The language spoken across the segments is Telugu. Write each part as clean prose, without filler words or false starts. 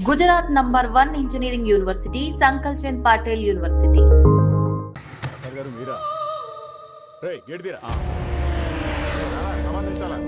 Gujarat number 1 engineering university Sankalchand Patel university. Sir గారు మీరా? రేయ్ గేట్ తీరా. సంబంధించాలా?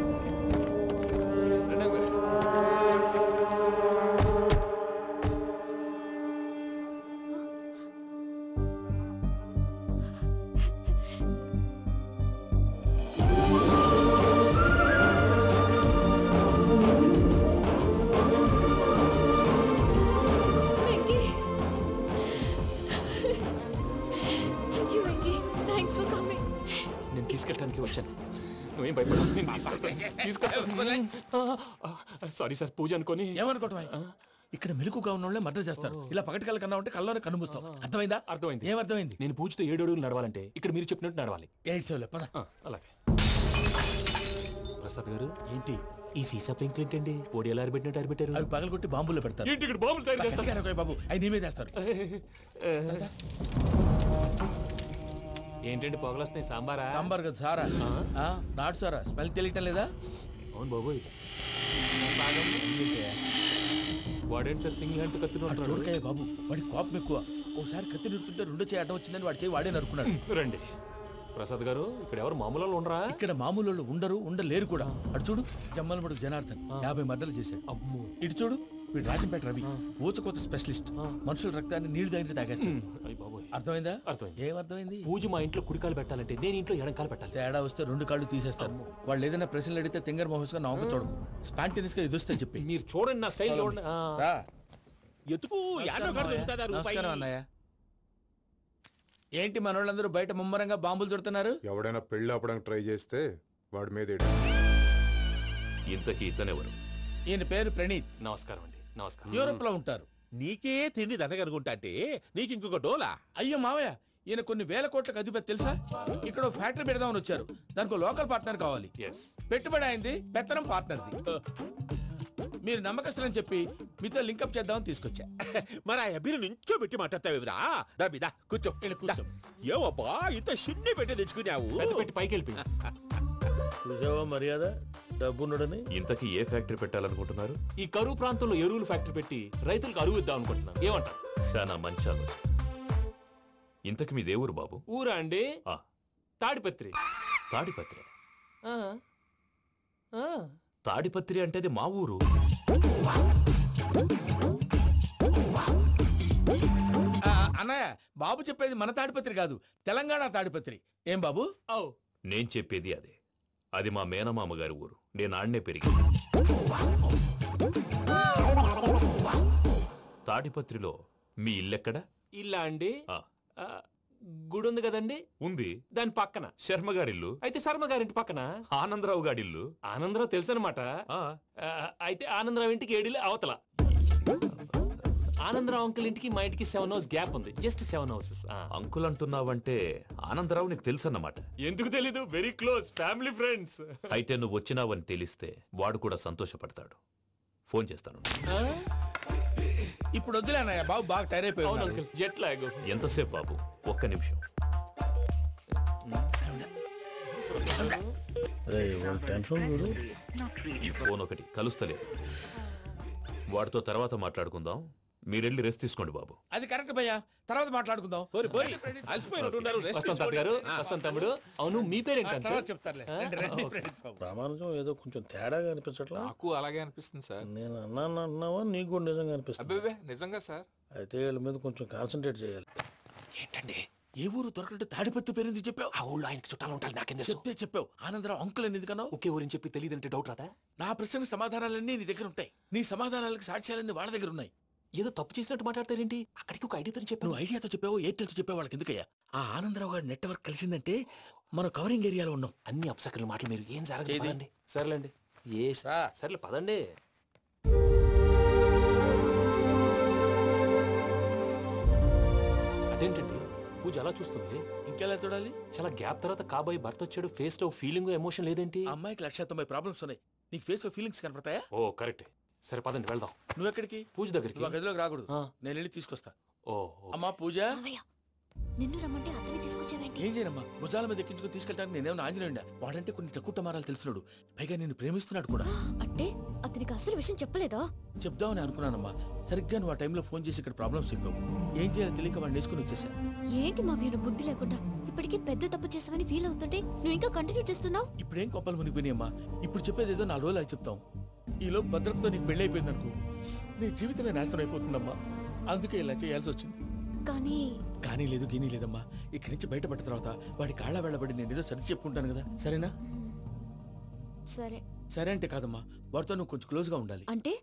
తీసుకెళ్ళడానికి వచ్చాను. నువ్వేం భయపడవు. సారీ సార్, పూజ అనుకోని. ఏమనుకోవటం? ఇక్కడ మెలుకుగా ఉన్న వాళ్ళే మర్డర్ చేస్తారు. ఇలా పగటి కళ్ళ కన్నా ఉంటే కళ్ళలోనే కనుమూస్తాం. అర్థమైందా? అర్థమైంది. ఏమర్థమైంది? నేను పూజతో 7 అడుగులు నడవాలంటే ఇక్కడ మీరు చెప్పినట్టు నడవాలి. అలాగే. ప్రసాద్ గారు, ఏంటి ఈ సీసా పెంకులు ఏంటండి? పొడి ఎలా అరబెట్టినట్టు అరబెట్టారు? అవి పగలగొట్టి బాంబుల్లో పెడతారు. ఏంటి ఇక్కడ బాంబులు తయారు చేస్తారు? బాబు అవి నీమే చేస్తారు. ఏంటండి పొగలొస్తున్నాయి? సాంబారా? సాంబార్ కదా సారా. నాటు సారా. స్మెల్ తెలియటం లేదా? అవును బాబోయ్. వాడేంటి సార్ సింగిల్ హ్యాండ్ కత్తి చూడకాయ బాబు, వాడి కోపం ఎక్కువ. ఒకసారి కత్తి నిరుతుంటే 2 చేయి అడ్డం వచ్చిందని వాడి చేయి వాడే నరుకున్నాడు. రండి ప్రసాద్ గారు, ఇక్కడ ఎవరు మామూలు వాళ్ళు ఉండరా? ఇక్కడ మామూలు వాళ్ళు ఉండలేరు కూడా. అటు చూడు, జమ్మలమడు జనార్దన్ 50 మర్డర్లు చేశాడు. అమ్మో. ఇటు చూడు, వీడు రాజంపేట రవి ఊచకోత స్పెషలిస్ట్. మనుషుల రక్తాన్ని నీళ్లు దగ్గర తాగేస్తాడు. అర్థమైందా? అర్థమైంది. ఏమర్థమైంది? పూజ మా ఇంట్లో కుడికాలు పెట్టాలంటే నేను ఇంట్లో ఎడంకాలు పెట్టాలి. తేడా వస్తే 2 కాళ్ళు తీసేస్తారు. వాళ్ళు ఏదైనా ప్రశ్నలు అడిగితే తింగర్ మహోస్ గా నవ్వు చూడకు. స్పాంటినియస్ గా ఎదుస్తా చెప్పి. మీరు చూడండి నా స్టైల్. నమస్కారం అన్నయ్య. ఏంటి మనోళ్ళందరూ బయట ముమ్మరంగా బాంబులు చుడుతున్నారు? ఎవడైనా పెళ్లి ఆపడానికి ట్రై చేస్తే వాడి మీద ఇంతకీ ఇతనెవరు? ఈయన పేరు ప్రణీత్. నమస్కారం అండి. నమస్కారం. యూరోప్ లో ఉంటారు. నీకే తిండి దండగనుకుంటా అంటే నీకు ఇంకొక డోలా? అయ్యో మావయ్య, ఈయన కొన్ని వేల కోట్లకు అధిపతి తెలుసా? ఇక్కడ ఫ్యాక్టరీ పెడదామని వచ్చారు. దానికి లోకల్ పార్ట్నర్ కావాలి. పెట్టుబడి అయింది, పెత్తనం పార్ట్నర్ది. మీరు నమ్మకస్తులని చెప్పి మీతో లింకప్ చేద్దామని తీసుకొచ్చా. మరి ఆ అబ్బిని నుంచో పెట్టి మాట్లాడతావురా? దాబిదా కూర్చో. ఏవబ్బా ఇంత సిన్ని పెట్టి తెచ్చుకున్నావు? పెట్టి పైకి వెళ్ళి. చూసావా మర్యాద? డబ్బున్నడని. ఇంతకీ ఏ ఫ్యాక్టరీ పెట్టాలనుకుంటున్నారు? ఈ కరువు ప్రాంతంలో ఎరువులు ఫ్యాక్టరీ పెట్టి రైతులకు అరువు ఇద్దాం అనుకుంటున్నాను. ఏమంటారు? శానా మంచాలు. ఇంతకి మీ దేవురు బాబు? ఊరా అండి? తాడిపత్రి. తాడిపత్రి? తాడిపత్రి అంటే అది మా ఊరు. అన్నయ్య, బాబు చెప్పేది మన తాడిపత్రి కాదు, తెలంగాణ తాడిపత్రి. ఏం బాబు? నేను చెప్పేది అదే. అది మా మేనమామ గారి ఊరు. నేను ఆడనే పెరిగి. తాడిపత్రిలో మీ ఇల్లెక్కడ? ఇల్లా అండి? గుడి ఉంది కదండి. ఉంది. దాని పక్కన శర్మ గారిల్లు. అయితే శర్మ గారింటి పక్కన ఆనందరావు గారిల్లు. ఆనందరావు తెలుసు అనమాట. అయితే ఆనందరావు ఇంటికి 7 అవతల. ఆనందరావు అంకుల్ ఇంటికి మా ఇంటికి 7 హౌస్ గ్యాప్ ఉంది. Just 7 houses. అంకుల్ అంటున్నావంటే ఆనందరావు నీకు తెలుసు అన్నమాట. ఎందుకు తెలీదు? Very close family friends. అయితే నువ్వు వచ్చినావని తెలిస్తే వాడు కూడా సంతోషపడతాడు. ఫోన్ చేస్తాను. ఇప్పుడు వద్దులే అన్నయ్య, బాబు బాగా టైర్ అయిపోయాడు. Jet lag. ఎంతసేపు బాబు? ఒక్క నిమిషం. ఈ ఫోన్ ఒకటి కలుస్తలేదు. వాడితో తర్వాత మాట్లాడుకుందాం. మీరెళ్ళి రెస్ట్ తీసుకోండి బాబు. అది కరెక్ట్ భయ్యా, తర్వాత మాట్లాడుకుందాం. తమ్ముడు, అవును మీ పేరేంటి? ప్రామాణికం ఏదో కొంచెం తేడాగా అనిపించట్లా? నాకు అలాగే అనిపిస్తుంది సార్. నేను అన్నావా నీకు కూడా నిజంగా అనిపిస్తుంది? నిజంగా సార్. అయితే వీళ్ళ మీద కొంచెం కాన్సన్ట్రేట్ చేయాలి. ఏంటండి? ఏ ఊరు దొరకట్టు తాడిపత్రి పేరు ఎందుకు చెప్పావు? ఆ ఊళ్ళో ఆయనకి చుట్టాలు ఉంటారు. నాకేం చెప్తే చెప్పావు. ఆనందరావు అంకుల్ అని ఎందుకన్నావు? ఒకే ఊరిని చెప్పి తెలియదంటే డౌట్ రాదా? నా ప్రశ్నకు సమాధానాలన్నీ నీ దగ్గర ఉంటాయి. నీ సమాధానాలకు సాక్ష్యాలన్నీ వాళ్ళ దగ్గర ఉన్నాయి. ఏదో తప్పు చేసినట్టు మాట్లాడతారేంటి? అక్కడికి ఒక ఐడియాతో చెప్పావు. నువ్వు ఐడియాతో చెప్పావు, ఎయిర్టెల్తో చెప్పావు. వాళ్ళకి ఎందుకయ్యా? ఆ ఆనందరావు గారి నెట్వర్క్ కలిసిందంటే మనం కవరింగ్ ఏరియాలో ఉన్నాం. అన్ని అప్సకర్ల మాటలు మీరు ఏం జరగదండి. సర్లేండి. సర్లే పదండి. అదేంటండి పూజ అలా చూస్తుంది? ఇంకెలా చూడాలి? చాలా గ్యాప్ తర్వాత కాబోయే భర్త వచ్చాడు. ఫేస్ లో ఫీలింగ్ ఎమోషన్ లేదేంటి? అమ్మాయికి 190 ప్రాబ్లమ్స్ ఉన్నాయి. నీకు ఫేస్ లో ఫీలింగ్స్ కనపడతాయా? ఓ కరెక్ట్. సరే పదండి వెళ్దాం. నువ్వు ఎక్కడికి? పూజ దగ్గరికి. గదిలోకి రాకూడదు, నేను వెళ్ళి తీసుకొస్తా. ఓ అమ్మా పూజ. నిన్ను రమ్మంటే అతన్ని తీసుకొచ్చి తీసుకొచ్చావేంటి? ఏం చేయనమ్మా, భుజాల మీద ఎక్కించుకుని తీసుకెళ్ళడానికి నేనేమన్నా ఆంజనేయుడా? వాడంటే కొన్ని తక్కువ టమారాలు తెలిసినాడు, పైగా నేను ప్రేమిస్తున్నాడు కూడా. అంటే అతనికి అసలు విషయం చెప్పలేదా? చెప్దామని అనుకున్నానమ్మా, సరిగ్గా నువ్వు ఆ టైంలో ఫోన్ చేసి ఇక్కడ ప్రాబ్లమ్స్ చెప్పావు. ఏం చేయాలో తెలియక వాడిని వేసుకుని వచ్చేసా. ఏంటి మా వీరు బుద్ధి లేకుండా ఇప్పటికీ పెద్ద తప్పు చేసావని ఫీల్ అవుతుంటే నువ్వు ఇంకా కంటిన్యూ చేస్తున్నావు? ఇప్పుడేం కొప్పలు మునిగిపోయినాయమ్మా, ఇప్పుడు చెప్పేది ఏదో 4 రోజులు అది చెప్తాం. ఈలో భద్రతతో నీకు పెళ్లి అయిపోయింది అనుకో, నీ జీవితమే నాశనం అయిపోతుందమ్మా. అందుకే ఇలా చేయాల్సి వచ్చింది. కానీ లేదు గీనీ లేదమ్మా. ఇక్కడి నుంచి బయటపడ్డ తర్వాత వాడి కాళ్ళ వెళ్ళబడి నేను ఏదో సరి చెప్పుకుంటాను కదా, సరేనా? సరే. సరే అంటే కాదమ్మా, వాడితో నువ్వు కొంచెం క్లోజ్ గా ఉండాలి. అంటే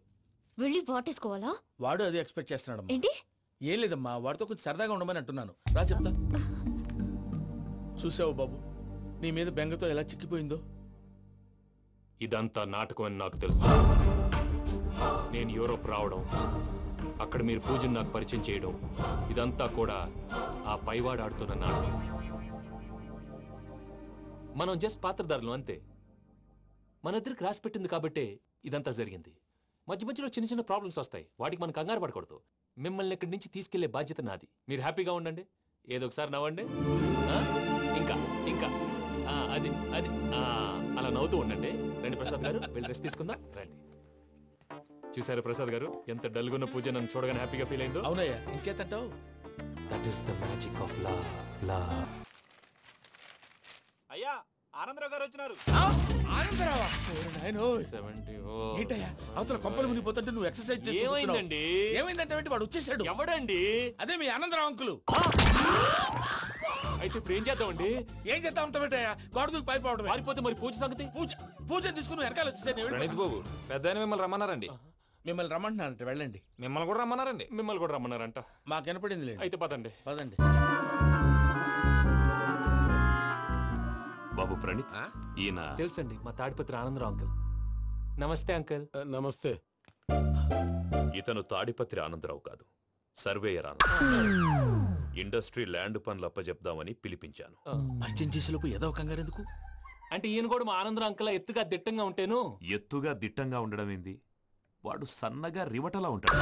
వెళ్ళి వాటేసుకోవాలా? వాడు అదే ఎక్స్పెక్ట్ చేస్తున్నాడమ్మా. ఏంటి? ఏం లేదమ్మా, వాడితో కొంచెం సరదాగా ఉండమని అంటున్నాను. రా చెప్తా. చూసావు బాబు, నీ మీద బెంగతో ఎలా చిక్కిపోయిందో. ఇదంతా నాటకం అని నాకు తెలుసు. నేను యూరోప్ రావడం, అక్కడ మీరు పూజను నాకు పరిచయం చేయడం, ఇదంతా కూడా ఆ పైవాడు ఆడుతున్న నాటకం. మనం జస్ట్ పాత్రధారులు అంతే. మన ఇద్దరికి రాసి పెట్టింది కాబట్టే ఇదంతా జరిగింది. మధ్య మధ్యలో చిన్న చిన్న ప్రాబ్లమ్స్ వస్తాయి, వాటికి మనం కంగారు పడకూడదు. మిమ్మల్ని ఇక్కడి నుంచి తీసుకెళ్లే బాధ్యత నాది. మీరు హ్యాపీగా ఉండండి, ఏదో ఒకసారి నవ్వండి. ఇంకా ఇంకా అది అది అలా నవ్వుతూ ఉండండి. రండి ప్రసాద్ గారు, వెళ్ళి రెస్ట్ తీసుకుందాం. రండి. చూసారు ప్రసాద్ గారు, ఎంత డల్గున్న పూజ నన్ను చూడగానే హ్యాపీగా ఫీల్ అయిందో? అవునయ్యా, ఇంకేతంటావు? That is the magic of love. అయ్యా ఆనందరావు గారు వచ్చినారు. ఆనందరావా? ఏంటయ్యా అవతల కొంపలు మునిగిపోతుంటే నువ్వు ఎక్సర్సైజ్ చేస్తున్నావు? ఏమైందండి? ఏమైందంటే వాడు వచ్చేసాడు. ఎవడండి? అదే మీ ఆనందరావు అంకులు. అయితే ఇప్పుడు ఏం చేద్దామండి? ఏం చేద్దాం ఉంటావేటయ్యా, గొడవకు పైపోవడం. పారిపోతే మరి పూజ సంగతి? పూజ తీసుకుని వెనకాల వచ్చేసాను. ప్రణీత్ బాబు, పెద్ద మిమ్మల్ని రమ్మన్నారండి. మిమ్మల్ని రమ్మంటున్నారంట, వెళ్ళండి. మిమ్మల్ని కూడా రమ్మన్నారండి. మిమ్మల్ని కూడా రమ్మన్నారంట. మాకు వినపడింది లేదు. అయితే పదండి. పదండి. బాబు ప్రణీత్, ఈయన తెలుసండి, మా తాడిపత్రి ఆనందరావు అంకుల్. నమస్తే అంకుల్. నమస్తే. ఇతను తాడిపత్రి ఆనందరావు కాదు, సర్వేయర్ ఆనందరావు. ఇండస్ట్రీ ల్యాండ్ పనులు అప్పచెప్దామని పిలిపించాను. పరిచయం చేసేలోపు ఏదో కంగారు ఎందుకు? అంటే ఈయన కూడా మా ఆనందరావు అంకుల్ ఎత్తుగా దిట్టంగా ఉంటేను. ఎత్తుగా దిట్టంగా ఉండడం ఏంది, వాడు సన్నగా రివటలా ఉంటాడు.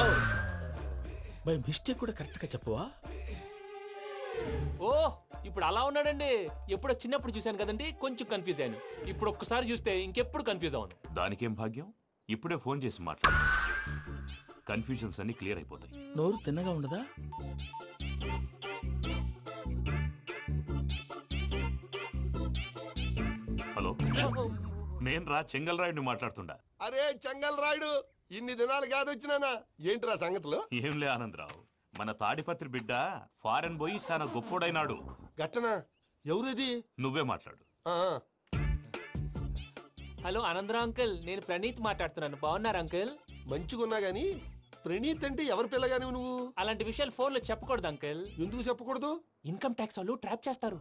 బై మిస్టేక్ కూడా కరెక్ట్ గా చెప్పవా? ఓ, ఇప్పుడు అలా ఉన్నాడండి. ఎప్పుడో చిన్నప్పుడు చూశాను కదండి, కొంచెం కన్ఫ్యూజ్ అయ్యాను. ఇప్పుడు ఒక్కసారి చూస్తే ఇంకెప్పుడు కన్ఫ్యూజ్ అవును. దానికేం భాగ్యం, ఇప్పుడే ఫోన్ చేసి మాట్లాడు. కన్ఫ్యూజన్స్ అన్ని క్లియర్ అయిపోతాయి. నోరు తిన్నగా ఉండదా? హలో, నేను రా చెంగల్ రాయుడిని మాట్లాడుతుండా. అరే చెంగల్ రాయుడు, ఇన్ని దినాలు కాదు వచ్చినానా? ఏంట్రా సంగతులు? ఏంలే ఆనందరావు, మన తాడిపత్రి బిడ్డ ఫారెన్ పోయి చాలా గొప్పోడైనాడు. గట్టనా? ఎవరిది? నువ్వే మాట్లాడు. హలో ఆనందరావు అంకుల్, నేను ప్రణీత్ మాట్లాడుతున్నాను. బాగున్నారు అంకుల్? మంచిగున్నా గాని ప్రణీత్ అంటే ఎవరి పిల్లగాని నువ్వు? అలాంటి విషయాలు ఫోన్ లో చెప్పకూడదు అంకుల్. ఎందుకు చెప్పకూడదు? ఇన్కమ్ ట్యాక్స్ వాళ్ళు ట్రాప్ చేస్తారు.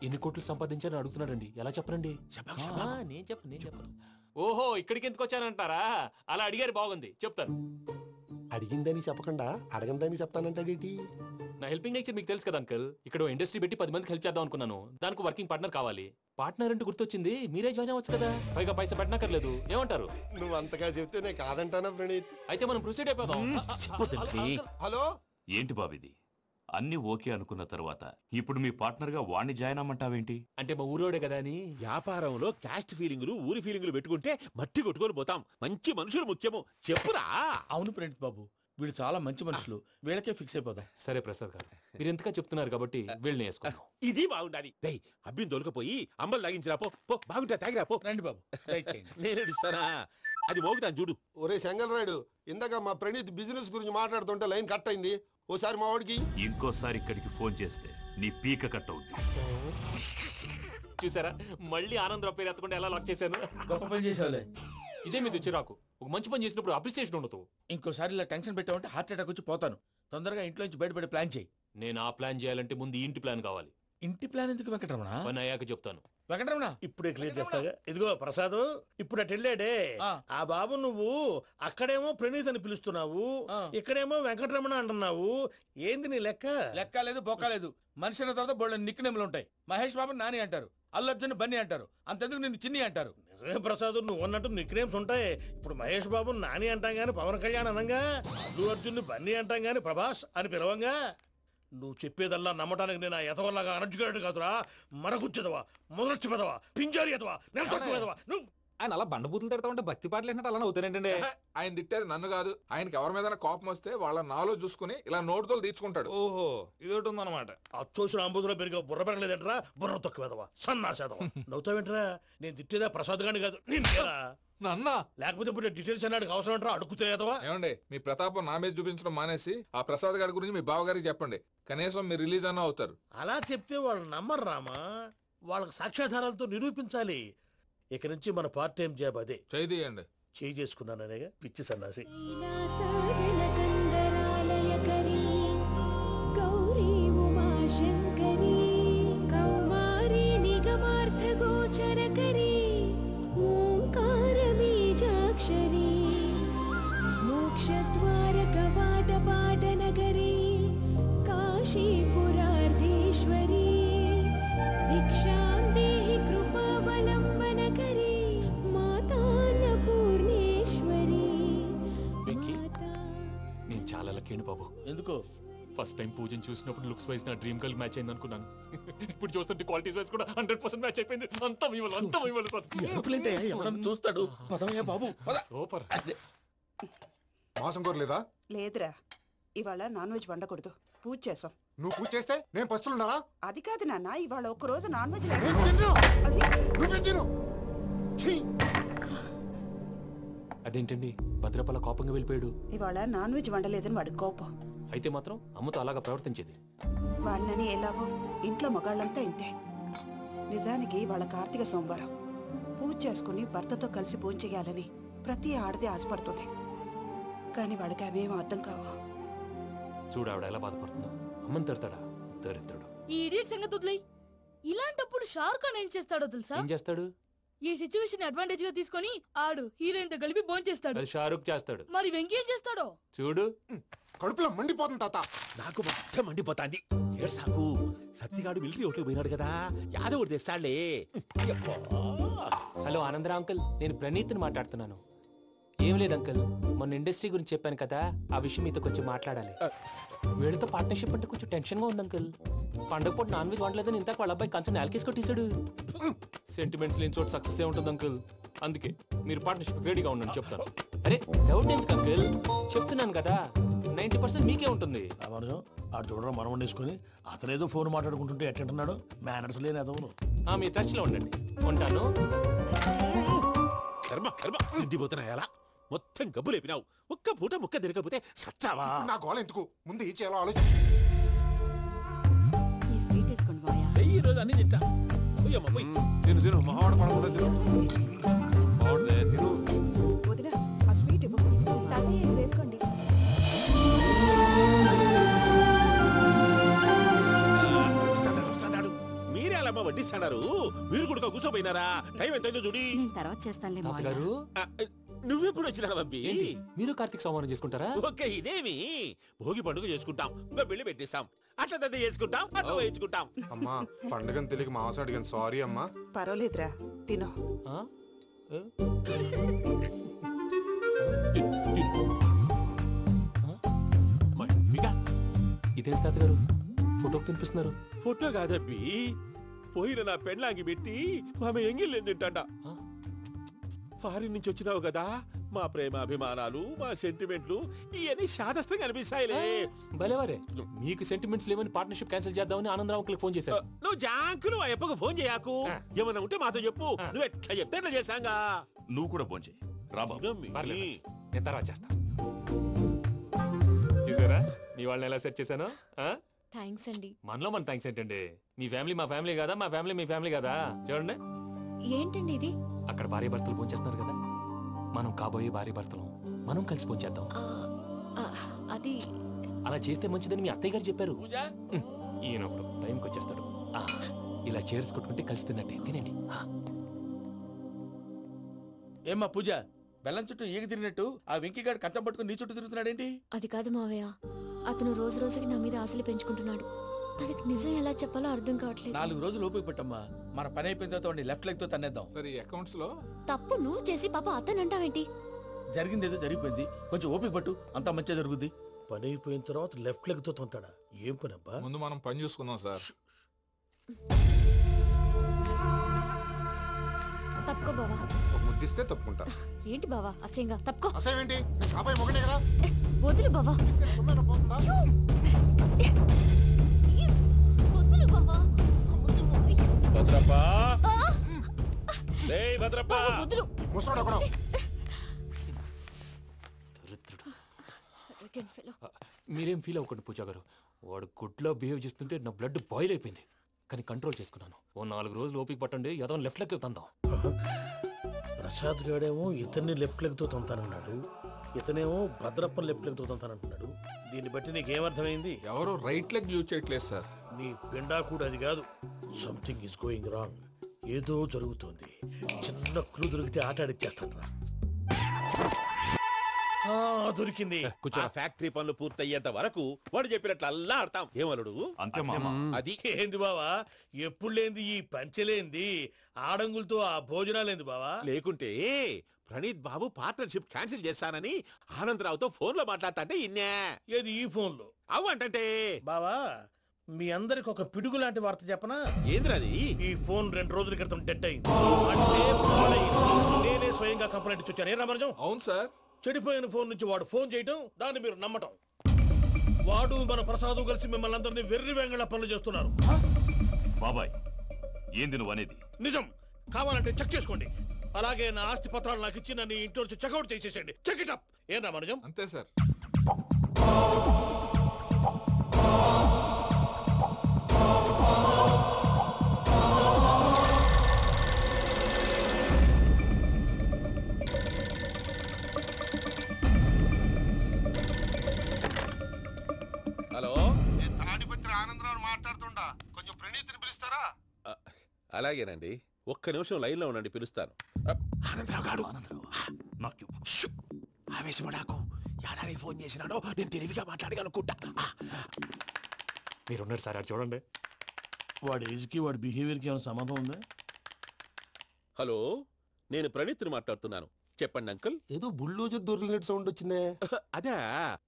ఎన్ని కోట్లు సంపాదించాలని అడుగుతున్నారండి, ఎలా చెప్పరండి? నేను చెప్పను. ఓహో, ఇక్కడికి ఎందుకు వచ్చానంటారా? అలా అడిగారు, బాగుంది, చెప్తాను. అడిగిందని చెప్పకుండా అడగందని చెప్తానంటాడేటి? నా హెల్పింగ్ నేచర్ మీకు తెలుసు కదా అంకుల్. ఇక్కడ ఇండస్ట్రీ పెట్టి 10 మందికి హెల్ప్ చేద్దాం అనుకున్నాను. దానికి వర్కింగ్ పార్ట్నర్ కావాలి. పార్ట్నర్ అంటే గుర్తొచ్చింది, మీరే జాయిన్ అవ్వచ్చు కదా, పైగా పైసా పెట్టనక్కర్లేదు. ఏమంటారు? నువ్వు అంతగా చెప్తే నేను కాదంటానా ప్రణీత్? అయితే మనం ప్రొసీడ్ అయిపోదాం. హలో, ఏంటి బాబిది, అన్ని ఓకే అనుకున్న తర్వాత ఇప్పుడు మీ పార్ట్నర్ గా వాణ్ణి జాయిన్ అమ్మంటావేంటి? అంటే మా ఊరోడే కదా అని. వ్యాపారంలో క్యాస్ట్ ఫీలింగులు, ఊరి ఫీలింగులు పెట్టుకుంటే మట్టి కొట్టుకొని పోతాం. మంచి మనుషులు ముఖ్యము, చెప్పురా. అవును ప్రణీత్ బాబు, వీళ్ళు చాలా మంచి మనుషులు, వీళ్ళకే ఫిక్స్ అయిపోదాం. సరే ప్రసాద్ గారు, మీరు ఎంతగా చెప్తున్నారు కాబట్టి వీళ్ళని వేసుకుందాం. ఇది బాగుండాలి. డై అబ్బిని దొలకపోయి అంబలు లాగించిరా పో. బాగుంటా, తాగిరా పో. రండి బాబు, దయచేయండి. నేను ఇస్తానా? అది మోగుతాను చూడు. ఒరే చెంగల్ రాయుడు, ఇందాక మా ప్రణీత్ బిజినెస్ గురించి మాట్లాడుతుంటే లైన్ కట్ అయింది. ఓసారి మా వాడికి ఇంకోసారి ఇక్కడికి ఫోన్ చేస్తే నీ పీక కట్ అవుద్ది. చూసారా, మళ్ళీ ఆనందరావు పేరు ఎత్తకుండా ఎలా లాక్ చేశాను. గొప్ప పని చేసేవాళ్ళే. ఇదే మీద చిరాకు. ఒక మంచి పని చేసినప్పుడు అప్రిసియేషన్ ఉండదు. ఇంకోసారి ఇలా టెన్షన్ పెట్టామంటే హార్ట్ అటాక్ వచ్చి పోతాను. తొందరగా ఇంట్లో నుంచి బయటపడే ప్లాన్ చేయి. నేను ఆ ప్లాన్ చేయాలంటే ముందు ఈ ఇంటి ప్లాన్ కావాలి. ఇంటి ప్లాన్ ఎందుకు వెంకటరమణ? పని అయ్యాక చెప్తాను. వెంకటరమణ ఇప్పుడే క్లియర్ చేస్తాగా. ఇదిగో ప్రసాద్, ఇప్పుడు అటు వెళ్ళాడే ఆ బాబు, నువ్వు అక్కడేమో ప్రణీత్ అని పిలుస్తున్నావు, ఇక్కడేమో వెంకటరమణ అంటున్నావు. ఏంది నీ లెక్క? లెక్క లేదు, బొక్క లేదు. మనిషి అన్న తర్వాత బోళ్ళ నిక్నెములు ఉంటాయి. మహేష్ బాబు నాని అంటారు, అల్లు అర్జున్ బన్నీ అంటారు, అంతెందుకు నిన్ను చిన్ని అంటారు. నిజమే ప్రసాద్, నువ్వు అన్నట్టు నిక్నేమ్స్ ఉంటాయి. ఇప్పుడు మహేష్ బాబు నాని అంటాం గాని పవన్ కళ్యాణ్ అనంగా, అల్లు అర్జున్ బన్నీ అంటాం గాని ప్రభాస్ అని పిలవంగా. నువ్వు చెప్పేదల్లా నమ్మటానికి నేను ఆ ఎదవల్లాగా అనర్జుకేటెడ్ కాదురా. మరగుచ్చదవా, మొదలచ్చి పెదవా, పింజారి ఎదవా, నెలసొక్కు పెదవా నువ్వు. ఆయన అలా బండబూతులు తిడతా ఉంటే భక్తి పాటలు ఏంటంటే అలా అవుతానంటే. ఆయన తిట్టేది నన్ను కాదు, ఆయనకి ఎవరి మీద కోపం వస్తే వాళ్ళ నాలో చూసుకుని ఇలా నోటుతో తీర్చుకుంటాడు. ఓహో ఇదొకటి ఉందన్నమాట. అచ్చోసిన అంబుధులో పెరిగే బుర్ర పెరగలేదంటరా, బుర్ర తొక్కు వెదవా, సన్నాసేదవా. నవ్వుతావేంటరా? నేను తిట్టేదా ప్రసాద్ గాని కాదు నిన్నేరా. నన్న లేకపోతే ఇప్పుడు డీటెయిల్స్ అన్నాడు అవసరం అంటారా? అడుగుతాయేదవా. ఏమండి, మీ ప్రతాపం నా మీద చూపించడం మానేసి ఆ ప్రసాద్ గారి గురించి మీ బావగారికి చెప్పండి. కనీసం మీరు రిలీజ్ అన్న అవుతారు. అలా చెప్తే వాళ్ళు నమ్మరు రామా. వాళ్ళకి సాక్ష్యాధారాలతో నిరూపించాలి. ఇక నుంచి మన పార్ట్ టైం జాబ్ అదే. చేయండి. చేయి చేసుకున్నాననేగా పిచ్చి సన్నాసి. బాబు ఎందుకు? ఫస్ట్ టైం పూజను చూసినప్పుడు లుక్స్ వైజ్ నా డ్రీమ్ గర్ల్ మ్యాచ్ అయింది అనుకున్నాను. ఇప్పుడు చూస్తుంటే క్వాలిటీస్ వైజ్ కూడా 100% మ్యాచ్ అయిపోయింది. అంతా ఇవ్వాలి సార్. ఎవడన్నా చూస్తాడు. పదవయ్యా బాబు. సూపర్. మాసం కోరలేదా? లేదురా, ఇవాళ నాన్ వెజ్ వండకూడదు. పూజ చేసాం. నువ్వు పూజ చేస్తే నేను పస్తులున్నారా? అది కాదు నాన్న, ఇవాళ ఒక్క రోజు నాన్ వెజ్ అదేంటండి భద్రపల కోపంగా వెళ్ళిపోయాడు? ఇవాళ నాన్ వెజ్ వండలేదని వాడి కోపం. అయితే మాత్రం అమ్మతో అలాగా ప్రవర్తించేది. వాడినని ఎలాగో ఇంట్లో మగాళ్ళంతా ఇంతే. నిజానికి వాళ్ళ కార్తీక సోమవారం పూజ చేసుకుని భర్తతో కలిసి పూజ చేయాలని ప్రతి ఆడది ఆశపడుతుంది. కానీ వాళ్ళకి అవేం అర్థం కావు. చూడు ఆవిడ ఎలా బాధపడుతుందో. అమ్మని తిడతాడా దరిద్రుడు. ఈ ఇడియట్ సంగతి వదిలేయ్. ఇలాంటప్పుడు షారుఖ్ ఖాన్ ఏం చేస్తాడో తెలుసా? ఏం చేస్తాడు? ఈ సిచ్యువేషన్ అడ్వాంటేజ్ గా తీసుకొని ఆడు హీరోయిన్ తో కలిపి బోన్ చేస్తాడు. అది షారుఖ్ చేస్తాడు. మరి వెంకీ ఏం చేస్తాడో చూడు. కడుపులో మండిపోతుంది తాత. నాకు మొత్తం మండిపోతాంది. ఏడ్సాకు, సత్తిగాడు మిలిటరీ ఓట్లకు పోయినాడు కదా, యాదవ్ తెస్తాడులే. హలో ఆనందరా అంకుల్, నేను ప్రణీత్ని మాట్లాడుతున్నాను. ఏం లేదు అంకుల్, మొన్న ఇండస్ట్రీ గురించి చెప్పాను కదా, ఆ విషయం మీతో కొంచెం మాట్లాడాలి. వీళ్ళతో పార్ట్నర్షిప్ అంటే కొంచెం టెన్షన్ గా ఉంది అంకుల్. పండగ పూట నాన్ వెజ్ వండలేదని ఇంతకు వాళ్ళ అబ్బాయి కంచెం నేలకేసి కొట్టేశాడు. సెంటిమెంట్స్ లేని చోట సక్సెస్ ఏ ఉంటుంది అంకుల్. అందుకే మీరు పార్ట్నర్షిప్ రెడీగా ఉండండి చెప్తాను. అరే డౌట్ ఎందుకు అంకుల్, చెప్తున్నాను కదా 90% మీకే ఉంటుంది. ఆడు చూడడం మనం వండేసుకుని అతనేదో ఫోన్ మాట్లాడుకుంటుంటే ఎట్టంటున్నాడు. మేనర్స్ లేని అదవును. మీ టచ్ లో ఉండండి. ఉంటాను. కర్మ కర్మ తిండిపోతున్నాయలా మొత్తం గబ్బు లేపినావు. ఒక్క పూట ముక్క తిరగకపోతే సచ్చావా? నా గోల ఎందుకు, ముందు ఏం చేయాలో ఆలోచించు. ఈ రోజు అన్ని తింటా. తిను మావాడు పడకుండా తిను. వదినా ఆ స్వీట్ ఇవ్వు. వేసుకోండి. మీరే అలా వడ్డిస్తాడారు. మీరు కూడా కూర్చోపోయినారా? టైం ఎంతైందో చూడి. నేను తర్వాత చేస్తానులే తాతగారు. నువ్వెప్పుడు వచ్చినా బంబి? మీరు కార్తీక్ సంహారం చేసుకుంటారా? ఓకే, ఇదేమి భోగి పండుగ చేసుకుంటాం, ఇంకా పెళ్లి పెట్టేస్తాం, అట్లా దద్ద చేసుకుంటాం, అట్లా వేయించుకుంటాం. అమ్మా పండుగని తెలియక మాంసం అడిగాను, సారీ అమ్మా. పర్వాలేదురా, తినో. ఇదేంటి తాతగారు ఫోటోకి తినిపిస్తున్నారు? ఫోటో కాదబ్బి, పోయిన నా పెళ్ళాంగి పెట్టి ఆమె ఎంగిల్లేం తింటాడ. ఫారిన్ నుంచి వచ్చినావు కదా, మా ప్రేమ అభిమానాలు, మా సెంటిమెంట్లు ఇవన్నీ శాదస్తంగా అనిపిస్తాయిలే. భలేవారే, మీకు సెంటిమెంట్స్ లేవని పార్ట్నర్షిప్ క్యాన్సిల్ చేద్దామని ఆనందరావు అంకుల్ ఫోన్ చేశారు. నువ్వు జాంకులు ఆ ఎప్పకు ఫోన్ చేయకు. ఏమన్నా ఉంటే మాతో చెప్పు. నువ్వు ఎట్లా చెప్తే ఎట్లా చేశాంగా. నువ్వు కూడా ఫోన్ చేయి. నేను తర్వాత చేస్తా. చూసారా మీ వాళ్ళని ఎలా సెట్ చేశాను? థ్యాంక్స్ అండి. మనలో మన థ్యాంక్స్ ఏంటండి? మీ ఫ్యామిలీ మా ఫ్యామిలీ కదా, మా ఫ్యామిలీ మీ ఫ్యామిలీ కదా. చూడండి ఏంటండి ఇది? అక్కడ భార్య భర్తలు పోంచేస్తున్నారు కదా, మనం కాబోయే భార్య భర్తలు మనం కలిసి పోంచేద్దాం. అది అలా చేస్తే మంచిదని మీ అత్తయ్య గారు చెప్పారు. ఈయనప్పుడు టైంకి వచ్చేస్తాడు. ఇలా చేర్స్ కొట్టుకుంటే కలిసి తిన్నట్టే. తినండి. ఏమ్మా పూజ, బెల్లం చుట్టూ ఈగ తిరిగినట్టు ఆ వెంకీగాడు కంచం పట్టుకుని నీ చుట్టూ తిరుగుతున్నాడేంటి? అది కాదు మావయ్య, అతను రోజు రోజుకి నా మీద ఆశలు పెంచుకుంటున్నాడు. తనకి నిజం ఎలా చెప్పాలో అర్థం కావట్లేదు. 4 రోజులు ఓపిక పట్టమ్మా, మన పని అయిపోయిన తర్వాత లెఫ్ట్ లెగ్ తో తన్నేద్దాం. సరే అకౌంట్స్ లో తప్పు నువ్వు చేసి పాప అతను అంటావేంటి? జరిగింది ఏదో జరిగిపోయింది, కొంచెం ఓపిక పట్టు, అంతా మంచిగా జరుగుద్ది. పని అయిపోయిన తర్వాత లెఫ్ట్ లెగ్ తో తొంతాడా? ఏం పని అబ్బా? ముందు మనం పని చూసుకుందాం సార్. తప్పుకో బావా. ఒక ముద్దిస్తే తప్పుకుంటా. ఏంటి బావా అసహ్యంగా? తప్పుకో. అసేమేంటి? అబ్బాయి మొగనే కదా. వదులు బావా. వదులు బావా. భద్రప్ప రేయ్ భద్రప్ప వదులు. ముసలోడు ఒకడు. మీరేం ఫీల్ అవ్వకండి పూజా గారు. వాడు గుడ్లో బిహేవ్ చేస్తుంటే నా బ్లడ్ బాయిల్ అయిపోయింది. కానీ కంట్రోల్ చేసుకున్నాను. ఓ 4 రోజులు ఓపిక పట్టండి, ఏదో లెఫ్ట్ లెగ్ తందాం. ప్రసాద్ గాడేమో ఇతన్ని లెఫ్ట్ లెగ్ తో తొంతానన్నాడు, ఇతనేమో భద్రప్పని లెఫ్ట్ లెగ్ తో తొంతానంటున్నాడు. దీన్ని బట్టి నీకేమర్థమైంది? ఎవరు రైట్ లెగ్ యూజ్ చేయట్లేదు సార్. నీ పిండా కూడా అది కాదు. Something is going wrong. ఏదో జరుగుతోంది. చిన్న క్లూ దొరికితే ఆట ఆడిచ్చేస్తాను రా. దొరికింది. ఆ ఫ్యాక్టరీ పనులు పూర్తయ్యేంత వరకు వాడు చెప్పినట్లు అల్లా ఆడతాం. ఏమలుడు అంతే మామ. అది ఏంది బావా? ఎప్పుడు లేంది ఈ పంచలేంది? ఆడంగులతో ఆ భోజనాలేంది బావా? లేకుంటే ప్రణీత్ బాబు పార్ట్నర్షిప్ క్యాన్సిల్ చేస్తానని ఆనందరావుతో ఫోన్ లో మాట్లాడతాంటే ఇన్నే. ఏది ఈ ఫోన్ లో? అవ్వంటే బావా మీ అందరికి ఒక పిడుగు లాంటి వార్త చెప్పనా? ఏంద్రది? ఈ ఫోన్ 2 రోజుల క్రితం డెడ్ అయింది. అంటే పాడైంది. నేనే స్వయంగా కంప్లైంట్ ఇచ్చాను. ఏ రామరాజం? అవును సార్. చెడిపోయిన ఫోన్ నుంచి వాడు ఫోన్ చేయటం, దాన్ని మీరు నమ్మటం. వాడు మన ప్రసాదు కలిసి మిమ్మల్ని అందరినీ వెర్రి వెంగళ పనులు చేస్తున్నారు. బాబాయ్ ఏంది నువ్వు అనేది? నిజం. కావాలంటే చెక్ చేసుకోండి. అలాగే నా ఆస్తి పత్రాలు నాకు ఇచ్చి నన్ను ఇంట్లో నుంచి చెక్అౌట్ చేసేసేయండి. Check it up. ఏం రామరాజం? అంతే సార్. హలో, నేను తాడిపత్రి ఆనందరావు మాట్లాడుతుండా. కొంచెం ప్రణీతిని పిలుస్తారా? అలాగేనండి. ఒక్క నిమిషం లైన్ లో ఉండండి, పిలుస్తాను. ఆనందరావు గాడు. నాకు ఆవేశపడాకు. యాదానికి ఫోన్ చేసినాడో నేను తెలివిగా మాట్లాడగలనుకుంటా. మీరున్నారు సార్, చూడండి. వాడి ఏజ్ కి వాడి బిహేవియర్ కి ఏమైనా సంబంధం ఉందా? హలో, నేను ప్రణీత్ని మాట్లాడుతున్నాను. చెప్పండి అంకుల్. ఏదో బుల్డోజర్ దొరికినట్టు సౌండ్ వచ్చిందే. అదే,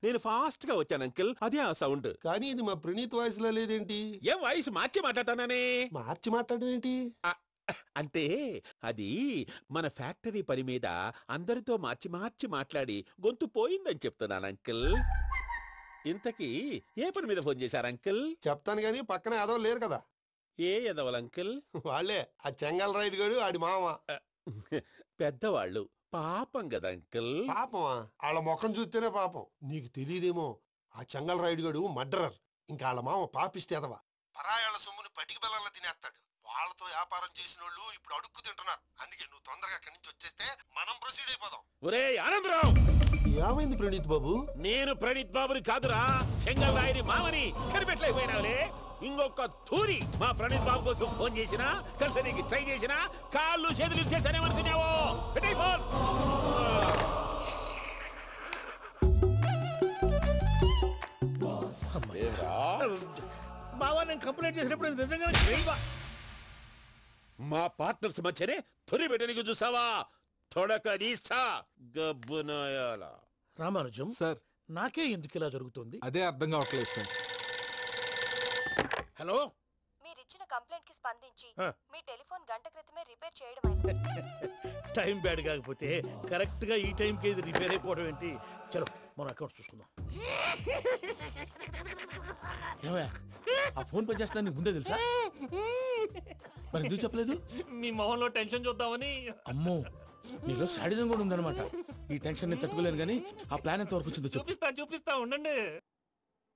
నేను ఫాస్ట్ గా వచ్చాను అంకుల్. అదే ఆ సౌండ్. కానీ ఇది మా ప్రణీత్ వాయిస్ లో లేదేంటి? ఏం వాయిస్ మార్చి మాట్లాడతాననే? మార్చి మాట్లాడడం ఏంటి? అంటే అది మన ఫ్యాక్టరీ పని మీద అందరితో మార్చి మార్చి మాట్లాడి గొంతు పోయిందని చెప్తున్నాను అంకుల్. ఇంతకీ ఏ పని మీద ఫోన్ చేశారు అంకుల్? చెప్తాను గానీ పక్కన ఎదవ లేరు కదా. ఏ ఎదవలు అంకుల్? వాళ్ళే ఆ చెంగల్ రైడ్ గడు ఆడి మామ. పెద్దవాళ్ళు. పాపం కదా అంకుల్. పాపమా? వాళ్ళ ముఖం చూస్తేనే పాపం. నీకు తెలియదేమో, ఆ చెంగల్ రైడ్ గడు మర్డరర్. ఇంకా వాళ్ళ మామ పాపిస్తే ఎదవ. పరాయాళ్ళ సొమ్ముని పటికి బెల్లంలో తినేస్తాడు. వాళ్ళతో వ్యాపారం చేసిన వాళ్ళు ఇప్పుడు అడుక్కు తింటున్నారు. అందుకే నువ్వు తొందరగా అక్కడి నుంచి వచ్చేస్తే మనం ప్రొసీడ్ అయిపోదాం. ఒరే ఆనందరావు! ఏమైంది ప్రణీత్ బాబు? నేను ప్రణీత్ బాబుని కాదురా, సెంగల్ రాయని మామని. కనిపెట్టలేకపోయినావులే. ఇంకొక తూరి మా ప్రణీత్ బాబు కోసం ఫోన్ చేసినా, కలిసి ట్రై చేసినా కాళ్ళు చేతులు చేశానేమనుకున్నావో. పెట్టేయ్ ఫోన్. బావా నేను కంప్లైంట్ చేసినప్పుడు ఇది నిజంగానే చేయవా? మా పార్ట్నర్స్ మధ్యనే తొలి పెట్టడానికి చూసావా? తొడక నీస్తా గబ్బునాయాల. రామానుజం సార్, నాకే ఎందుకు ఇలా జరుగుతుంది? అదే అర్థం కావట్లేదు సార్. హలో, మీరిచ్చిన కంప్లైంట్ కి స్పందించి మీ టెలిఫోన్ గంట క్రితమే రిపేర్ చేయడం టైం బ్యాడ్ కాకపోతే కరెక్ట్ గా ఈ టైం కి ఇది రిపేర్ అయిపోవడం ఏంటి? చలో మన అకౌంట్ చూసుకుందాం. ఆ ఫోన్ పని చేస్తున్నా నీకు ముందే తెలుసా? మరి ఎందుకు చెప్పలేదు? మీ మొహంలో టెన్షన్ చూద్దామని. అమ్మో, నీలో శాడిజం కూడా ఉందన్నమాట. ఈ టెన్షన్ ని తట్టుకోలేను కానీ ఆ ప్లాన్ ఎంత వరకు వచ్చిందో చూపిస్తా ఉండండి.